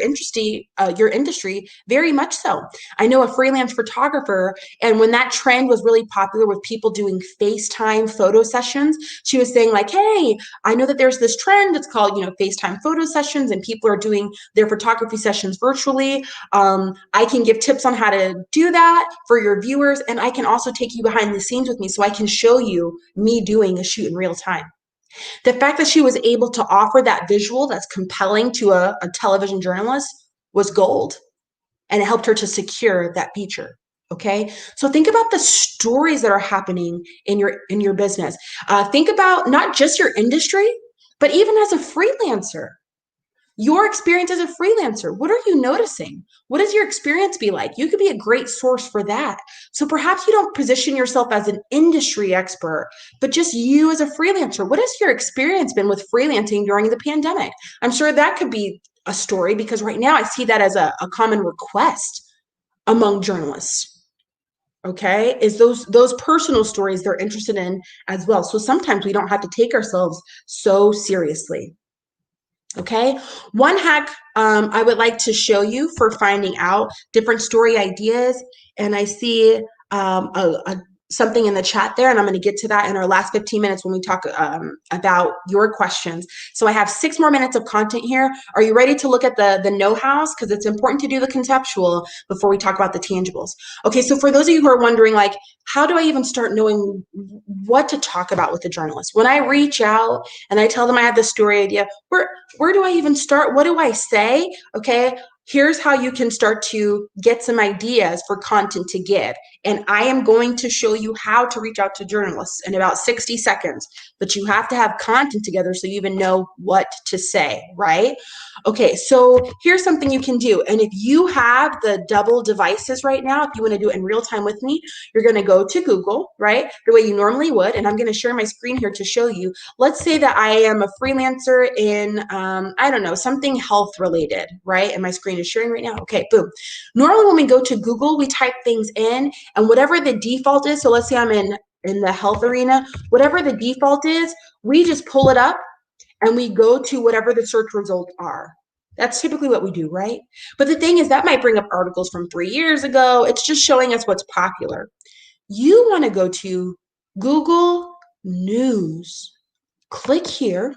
Speaker 3: industry, very much so. I know a freelance photographer, and when that trend was really popular with people doing FaceTime photo sessions, she was saying like, hey, I know that there's this trend. It's called, FaceTime photo sessions, and people are doing their photography sessions virtually. I can give tips on how to do that for your viewers, and I can also take you behind the scenes with me so I can show you me doing a shoot in real time. The fact that she was able to offer that visual that's compelling to a television journalist was gold. and it helped her to secure that feature. Okay, so think about the stories that are happening in your business. Think about not just your industry, but even as a freelancer. Your experience as a freelancer, what are you noticing? What does your experience be like? You could be a great source for that. So perhaps you don't position yourself as an industry expert, but just you as a freelancer. What has your experience been with freelancing during the pandemic? I'm sure that could be a story, because right now I see that as a common request among journalists. Okay, is those personal stories they're interested in as well. So sometimes we don't have to take ourselves so seriously. Okay, one hack I would like to show you for finding out different story ideas, and I see something in the chat there, and I'm going to get to that in our last 15 minutes when we talk about your questions. So I have 6 more minutes of content here. Are you ready to look at the know-hows? Because it's important to do the conceptual before we talk about the tangibles. Okay, so for those of you who are wondering, like, how do I even start knowing what to talk about with the journalist? When I reach out and I tell them I have this story idea, where do I even start? What do I say? Okay, here's how you can start to get some ideas for content to give. And I am going to show you how to reach out to journalists in about 60 seconds, but you have to have content together so you even know what to say, right? Okay, so here's something you can do. And if you have the double devices right now, if you want to do it in real time with me, you're going to go to Google, right? The way you normally would. And I'm going to share my screen here to show you. Let's say that I am a freelancer in, I don't know, something health related, right? And my screen is sharing right now. Okay, boom. Normally when we go to Google, we type things in, and whatever the default is, so let's say I'm in the health arena, whatever the default is, we just pull it up and we go to whatever the search results are. That's typically what we do, right? But the thing is, that might bring up articles from 3 years ago. It's just showing us what's popular. You want to go to Google News. Click here.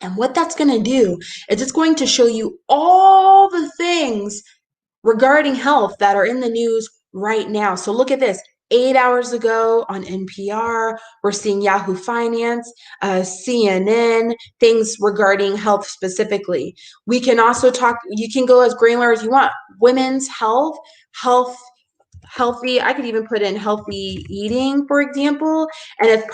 Speaker 3: And what that's going to do is it's going to show you all the things regarding health that are in the news right now. So look at this. 8 hours ago on NPR, we're seeing Yahoo Finance, CNN, things regarding health specifically. We can also talk, you can go as granular as you want. Women's health, healthy, I could even put in healthy eating, for example, and it's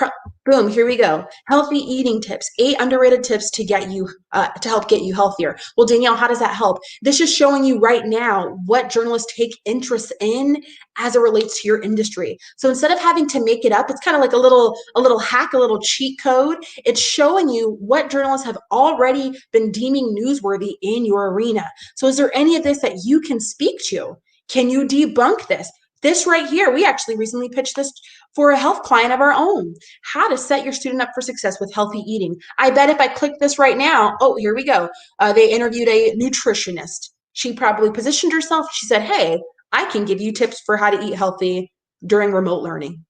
Speaker 3: boom, here we go. Healthy eating tips, 8 underrated tips to get you to help get you healthier. Well, Danielle, how does that help? This is showing you right now what journalists take interest in as it relates to your industry. So instead of having to make it up, it's kind of like a little hack, a little cheat code. It's showing you what journalists have already been deeming newsworthy in your arena. So is there any of this that you can speak to? Can you debunk this? This right here, we actually recently pitched this for a health client of our own. How to set your student up for success with healthy eating. I bet if I click this right now, oh, here we go. They interviewed a nutritionist. She probably positioned herself. She said, hey, I can give you tips for how to eat healthy during remote learning.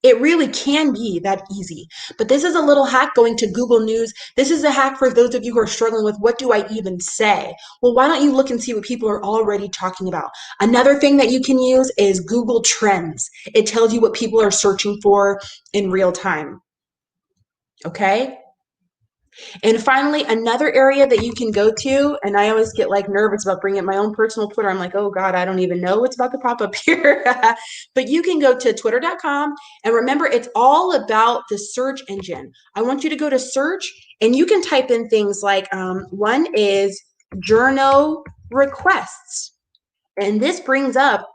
Speaker 3: It really can be that easy. But this is a little hack going to Google News. This is a hack for those of you who are struggling with, what do I even say? Well, why don't you look and see what people are already talking about? Another thing that you can use is Google Trends. It tells you what people are searching for in real time. Okay? And finally, another area that you can go to, and I always get like nervous about bringing up my own personal Twitter. I'm like, oh God, I don't even know what's about to pop up here. But you can go to twitter.com, and remember, it's all about the search engine. I want you to go to search, and you can type in things like, one is journal requests. And this brings up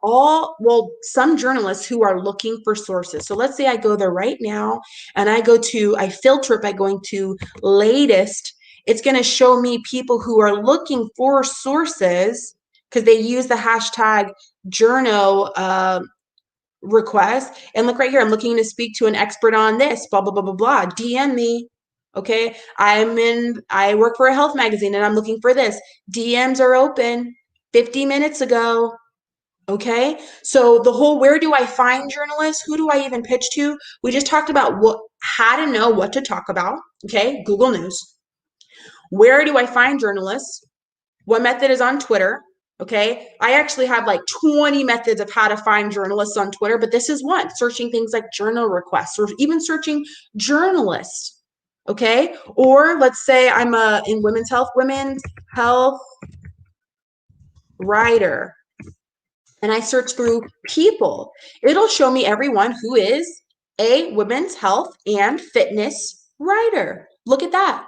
Speaker 3: some journalists who are looking for sources. So let's say I go there right now and I filter it by going to latest. It's going to show me people who are looking for sources because they use the hashtag journal request. And look right here, I'm looking to speak to an expert on this, blah, blah, blah, blah, blah. DM me. Okay. I work for a health magazine and I'm looking for this. DMs are open. 50 minutes ago. Okay, so the whole, where do I find journalists? Who do I even pitch to? We just talked about how to know what to talk about. Okay, Google News. Where do I find journalists? What method is on Twitter? Okay, I actually have like 20 methods of how to find journalists on Twitter, but this is one, searching things like journal requests or even searching journalists. Okay, or let's say I'm in women's health writer, and I search through people, it'll show me everyone who is a women's health and fitness writer. Look at that.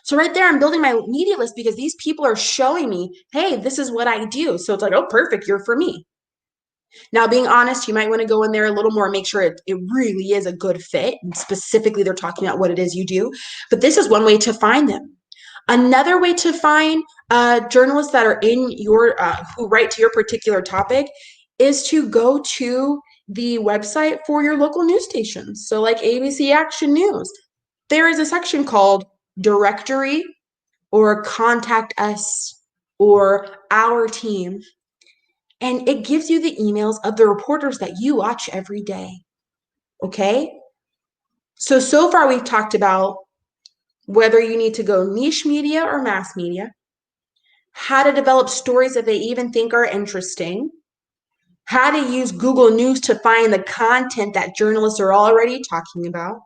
Speaker 3: So right there, I'm building my media list because these people are showing me, hey, this is what I do. So it's like, oh, perfect, you're for me. Now, being honest, you might want to go in there a little more and make sure it really is a good fit. And specifically, they're talking about what it is you do. But this is one way to find them. Another way to find journalists that are in your, who write to your particular topic is to go to the website for your local news stations. So like ABC Action News, there is a section called Directory or Contact Us or Our Team. And it gives you the emails of the reporters that you watch every day. Okay? So far we've talked about whether you need to go niche media or mass media, how to develop stories that they even think are interesting, how to use Google News to find the content that journalists are already talking about.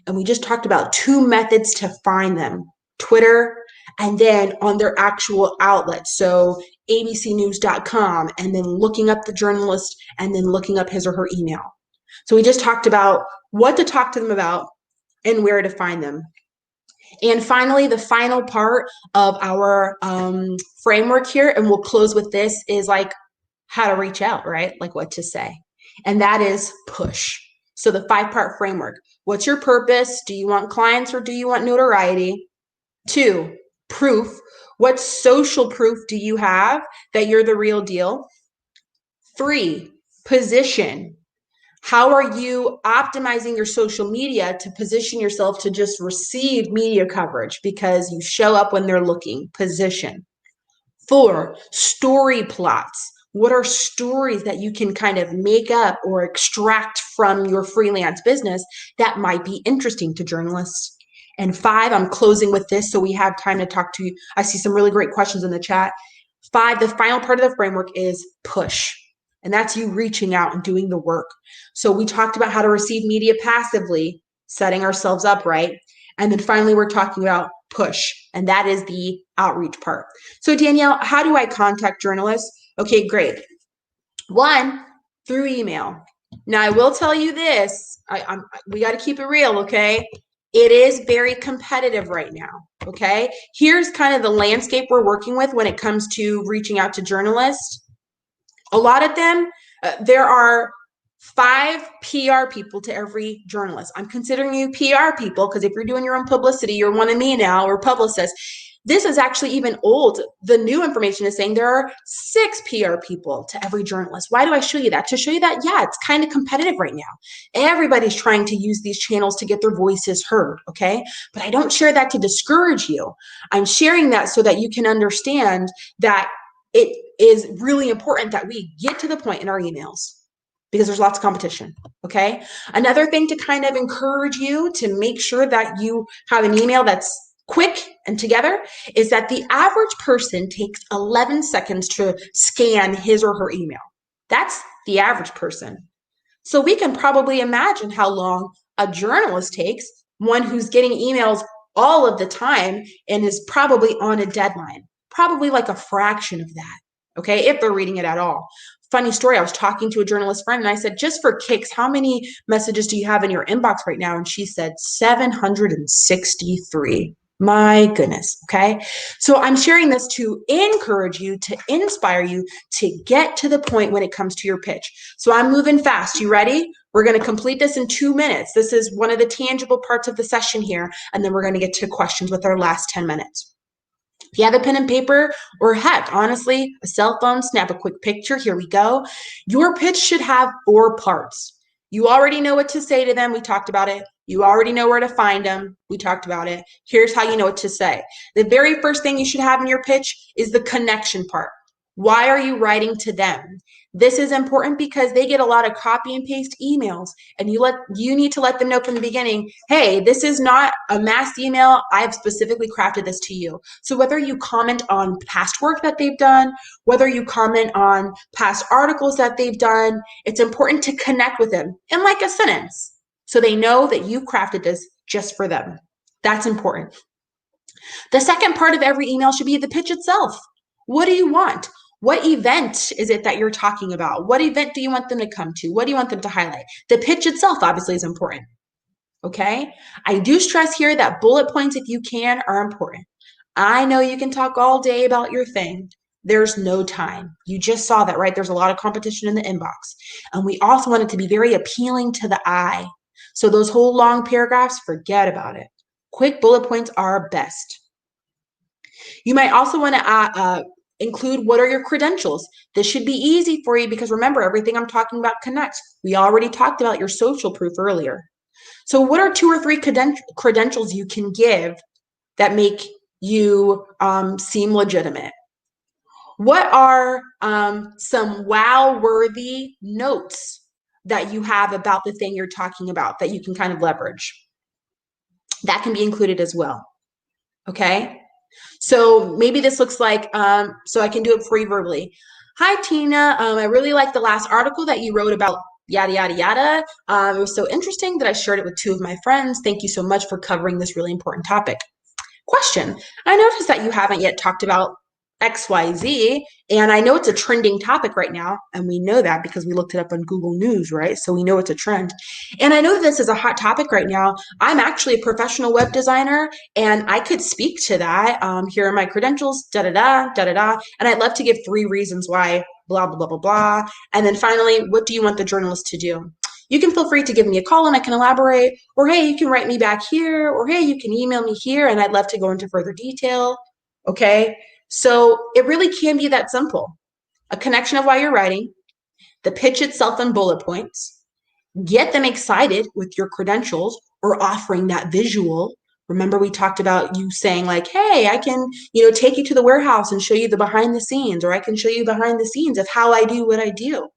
Speaker 3: And we just talked about 2 methods to find them, Twitter and then on their actual outlets. So abcnews.com, and then looking up the journalist and then looking up his or her email. So we just talked about what to talk to them about and where to find them. And finally, the final part of our framework here, and we'll close with this, is like how to reach out, right? Like what to say. And that is push. So the 5-part framework. What's your purpose? Do you want clients or do you want notoriety? 2, proof. What social proof do you have that you're the real deal? 3, position. How are you optimizing your social media to position yourself to just receive media coverage because you show up when they're looking? Position. 4, story plots. What are stories that you can kind of make up or extract from your freelance business that might be interesting to journalists? And 5, I'm closing with this so we have time to talk to you. I see some really great questions in the chat. 5, the final part of the framework is push. And that's you reaching out and doing the work. So we talked about how to receive media passively, setting ourselves up right. And then finally, we're talking about push, and that is the outreach part. So Danielle, how do I contact journalists? Okay, great. 1, through email. Now I will tell you this, we got to keep it real, okay? It is very competitive right now, okay? Here's kind of the landscape we're working with when it comes to reaching out to journalists. A lot of them, there are 5 PR people to every journalist. I'm considering you PR people because if you're doing your own publicity, you're one of me now, or publicist. This is actually even old. The new information is saying there are 6 PR people to every journalist. Why do I show you that? To show you that, yeah, it's kind of competitive right now. Everybody's trying to use these channels to get their voices heard, okay? But I don't share that to discourage you. I'm sharing that so that you can understand that it is really important that we get to the point in our emails because there's lots of competition, okay? Another thing to kind of encourage you to make sure that you have an email that's quick and together is that the average person takes 11 seconds to scan his or her email. That's the average person. So we can probably imagine how long a journalist takes, one who's getting emails all of the time and is probably on a deadline. Probably like a fraction of that, okay, if they're reading it at all. Funny story, I was talking to a journalist friend and I said, just for kicks, how many messages do you have in your inbox right now? And she said 763. My goodness, okay? So I'm sharing this to encourage you, to inspire you to get to the point when it comes to your pitch. So I'm moving fast. You ready? We're going to complete this in 2 minutes. This is one of the tangible parts of the session here. And then we're going to get to questions with our last 10 minutes. If you have a pen and paper, or heck, honestly, a cell phone, snap a quick picture. Here we go. Your pitch should have 4 parts. You already know what to say to them. We talked about it. You already know where to find them. We talked about it. Here's how you know what to say. The very first thing you should have in your pitch is the connection part. Why are you writing to them? This is important because they get a lot of copy and paste emails, and you need to let them know from the beginning, hey, this is not a mass email. I've specifically crafted this to you. So whether you comment on past work that they've done, whether you comment on past articles that they've done, it's important to connect with them in like a sentence so they know that you crafted this just for them. That's important. The second part of every email should be the pitch itself. What do you want? What event is it that you're talking about? What event do you want them to come to? What do you want them to highlight? The pitch itself obviously is important. Okay. I do stress here that bullet points, if you can, are important. I know you can talk all day about your thing. There's no time. You just saw that, right? There's a lot of competition in the inbox. And we also want it to be very appealing to the eye. So those whole long paragraphs, forget about it. Quick bullet points are best. You might also want to include what are your credentials. This should be easy for you because remember, everything I'm talking about connects. We already talked about your social proof earlier. So what are 2 or 3 credentials you can give that make you seem legitimate? What are some wow-worthy notes that you have about the thing you're talking about that you can kind of leverage? That can be included as well, okay? So maybe this looks like, so I can do it for you verbally. Hi, Tina. I really like the last article that you wrote about yada, yada, yada. It was so interesting that I shared it with 2 of my friends. Thank you so much for covering this really important topic. Question. I noticed that you haven't yet talked about XYZ, and I know it's a trending topic right now, and we know that because we looked it up on Google News, right? So we know it's a trend. And I know that this is a hot topic right now. I'm actually a professional web designer, and I could speak to that. Here are my credentials, da-da-da, da-da-da, and I'd love to give 3 reasons why, blah, blah, blah, blah, blah. And then finally, what do you want the journalist to do? You can feel free to give me a call and I can elaborate, or hey, you can write me back here, or hey, you can email me here and I'd love to go into further detail, okay? So it really can be that simple. A connection of why you're writing, the pitch itself in bullet points, get them excited with your credentials or offering that visual. Remember we talked about you saying like, hey, I can, take you to the warehouse and show you the behind the scenes, or I can show you behind the scenes of how I do what I do.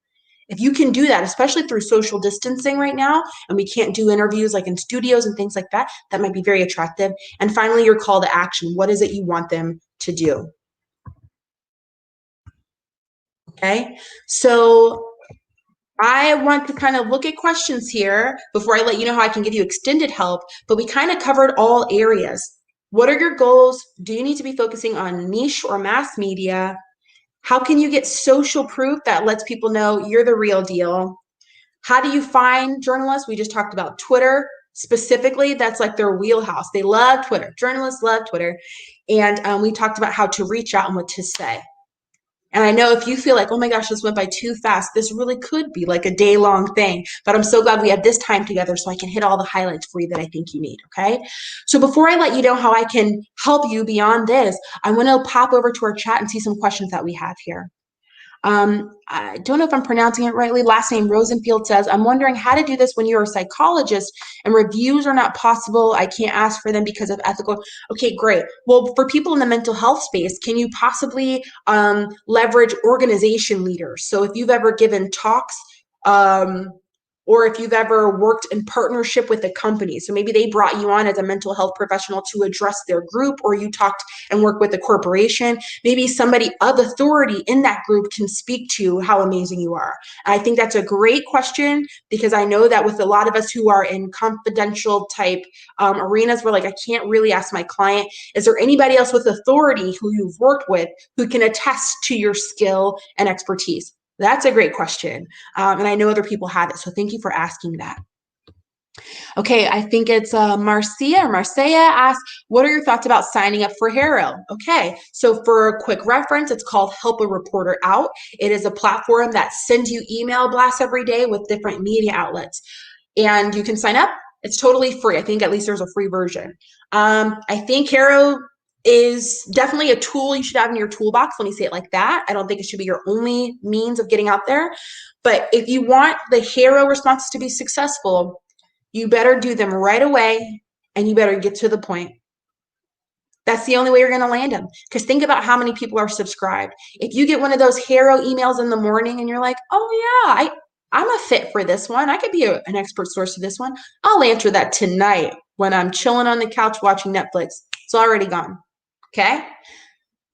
Speaker 3: If you can do that, especially through social distancing right now, and we can't do interviews like in studios and things like that, that might be very attractive. And finally, your call to action. What is it you want them to do? Okay, so I want to kind of look at questions here before I let you know how I can give you extended help, but we kind of covered all areas. What are your goals? Do you need to be focusing on niche or mass media? How can you get social proof that lets people know you're the real deal? How do you find journalists? We just talked about Twitter specifically. That's like their wheelhouse. They love Twitter. Journalists love Twitter. And we talked about how to reach out and what to say. And I know if you feel like, oh my gosh, this went by too fast, this really could be like a day-long thing. But I'm so glad we had this time together so I can hit all the highlights for you that I think you need, okay? So before I let you know how I can help you beyond this, I want to pop over to our chat and see some questions that we have here. I don't know if I'm pronouncing it rightly. Last name Rosenfield says, I'm wondering how to do this when you're a psychologist and reviews are not possible. I can't ask for them because of ethical. Okay, great. Well, for people in the mental health space, can you possibly leverage organization leaders? So if you've ever given talks, or if you've ever worked in partnership with a company, so maybe they brought you on as a mental health professional to address their group, or you talked and worked with a corporation, maybe somebody of authority in that group can speak to how amazing you are. I think that's a great question because I know that with a lot of us who are in confidential type arenas, we're like, I can't really ask my client, is there anybody else with authority who you've worked with who can attest to your skill and expertise? That's a great question. And I know other people have it. So thank you for asking that. Okay, I think it's Marcia asks, what are your thoughts about signing up for HARO? Okay, so for a quick reference, it's called Help a Reporter Out. It is a platform that sends you email blasts every day with different media outlets. And you can sign up. It's totally free. I think at least there's a free version. I think HARO is definitely a tool you should have in your toolbox. Let me say it like that. I don't think it should be your only means of getting out there. But if you want the HARO responses to be successful, you better do them right away and you better get to the point. That's the only way you're going to land them. Because think about how many people are subscribed. If you get one of those HARO emails in the morning and you're like, oh yeah, I'm a fit for this one. I could be an expert source for this one. I'll answer that tonight when I'm chilling on the couch watching Netflix. It's already gone. Okay?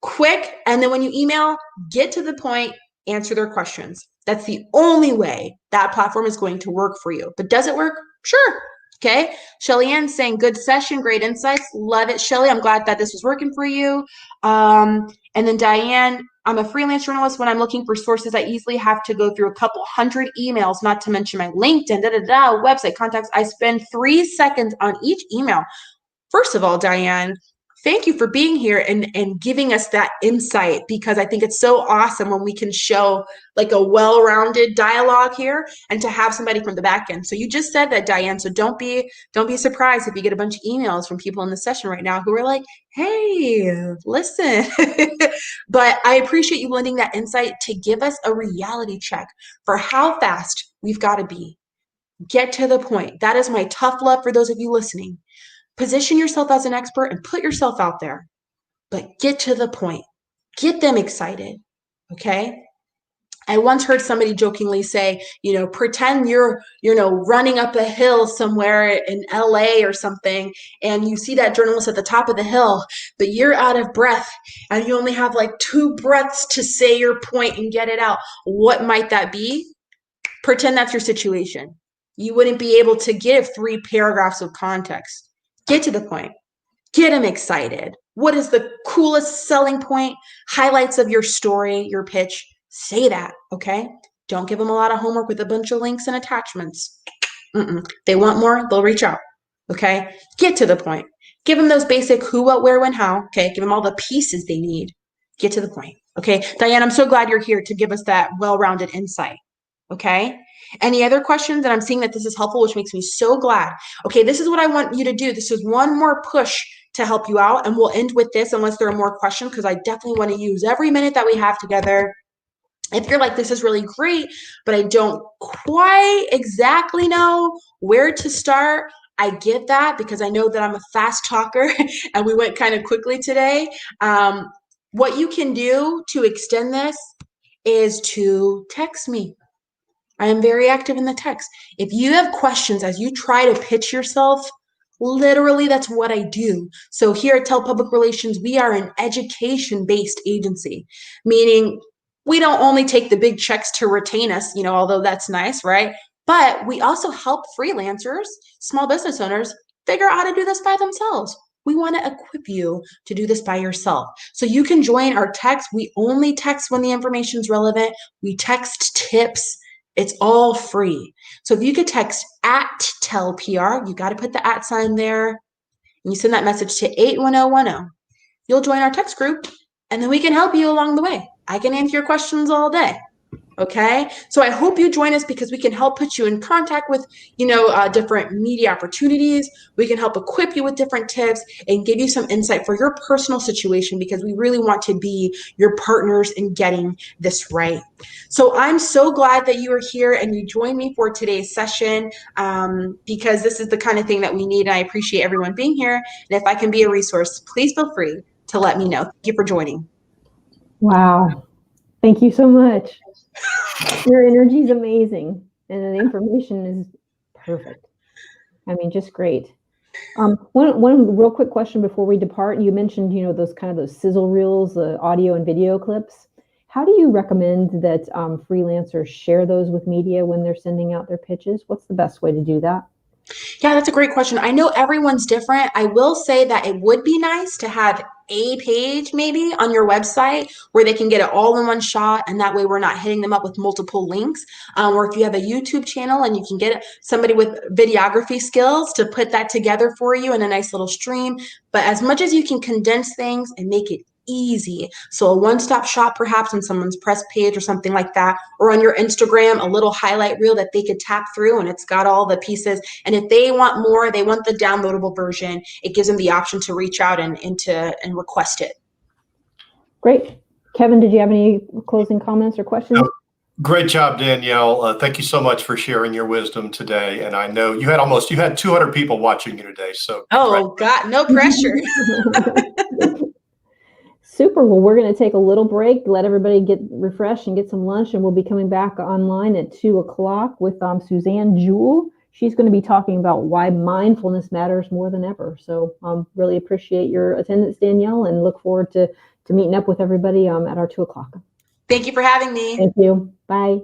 Speaker 3: Quick. And then when you email, get to the point, answer their questions. That's the only way that platform is going to work for you. But does it work? Sure. Okay. Shelly Ann saying, good session, great insights. Love it, Shelly. I'm glad that this was working for you. And then Diane, I'm a freelance journalist. When I'm looking for sources, I easily have to go through a couple hundred emails, not to mention my LinkedIn, website contacts. I spend 3 seconds on each email. First of all, Diane, thank you for being here and giving us that insight, because I think it's so awesome when we can show like a well-rounded dialogue here and to have somebody from the back end. So you just said that, Diane. So don't be surprised if you get a bunch of emails from people in the session right now who are like, hey, listen. But I appreciate you lending that insight to give us a reality check for how fast we've got to be. Get to the point. That is my tough love for those of you listening. Position yourself as an expert and put yourself out there, but get to the point. Get them excited, okay? I once heard somebody jokingly say, pretend you're, running up a hill somewhere in LA or something, and you see that journalist at the top of the hill, but you're out of breath, and you only have like 2 breaths to say your point and get it out. What might that be? Pretend that's your situation. You wouldn't be able to give 3 paragraphs of context. Get to the point. Get them excited. What is the coolest selling point? Highlights of your story, your pitch. Say that, okay? Don't give them a lot of homework with a bunch of links and attachments. They want more, they'll reach out, okay? Get to the point. Give them those basic who, what, where, when, how, okay? Give them all the pieces they need. Get to the point, okay? Diane, I'm so glad you're here to give us that well-rounded insight, okay? Any other questions? And I'm seeing that this is helpful, which makes me so glad. Okay, this is what I want you to do. This is one more push to help you out, and we'll end with this unless there are more questions, because I definitely want to use every minute that we have together. If you're like, this is really great, but I don't quite exactly know where to start, I get that, because I know that I'm a fast talker and we went kind of quickly today. What you can do to extend this is to text me. I am very active in the text. If you have questions as you try to pitch yourself, literally that's what I do. So here at Tell Public Relations, we are an education-based agency, meaning we don't only take the big checks to retain us, although that's nice, right? But we also help freelancers, small business owners, figure out how to do this by themselves. We want to equip you to do this by yourself. So you can join our text. We only text when the information is relevant. We text tips. It's all free. So if you could text @TellPR, you got to put the @ there, and you send that message to 81010. You'll join our text group, and then we can help you along the way. I can answer your questions all day. Okay, so I hope you join us, because we can help put you in contact with, different media opportunities. We can help equip you with different tips and give you some insight for your personal situation, because we really want to be your partners in getting this right. So I'm so glad that you are here and you joined me for today's session, because this is the kind of thing that we need. And I appreciate everyone being here. And if I can be a resource, please feel free to let me know. Thank you for joining.
Speaker 1: Wow. Thank you so much. Your energy is amazing, and the information is perfect. I mean, just great. One real quick question before we depart. You mentioned, those sizzle reels, the audio and video clips. How do you recommend that freelancers share those with media when they're sending out their pitches? What's the best way to do that?
Speaker 3: Yeah, that's a great question. I know everyone's different. I will say that it would be nice to have a page maybe on your website where they can get it all in one shot, and that way we're not hitting them up with multiple links. Or if you have a YouTube channel and you can get somebody with videography skills to put that together for you in a nice little stream. But as much as you can condense things and make it easy. So a one-stop shop perhaps on someone's press page or something like that, or on your Instagram, a little highlight reel that they could tap through and it's got all the pieces. And if they want more, they want the downloadable version, it gives them the option to reach out and request it.
Speaker 1: Great. Kevin, did you have any closing comments or questions?
Speaker 2: Great job, Danielle. Thank you so much for sharing your wisdom today. And I know you had 200 people watching you today. So
Speaker 3: God, no pressure.
Speaker 1: Super. Well, we're going to take a little break, let everybody get refreshed and get some lunch, and we'll be coming back online at 2:00 with Suzanne Jewell. She's going to be talking about why mindfulness matters more than ever. So really appreciate your attendance, Danielle, and look forward to meeting up with everybody at our 2:00.
Speaker 3: Thank you for having me.
Speaker 1: Thank you. Bye.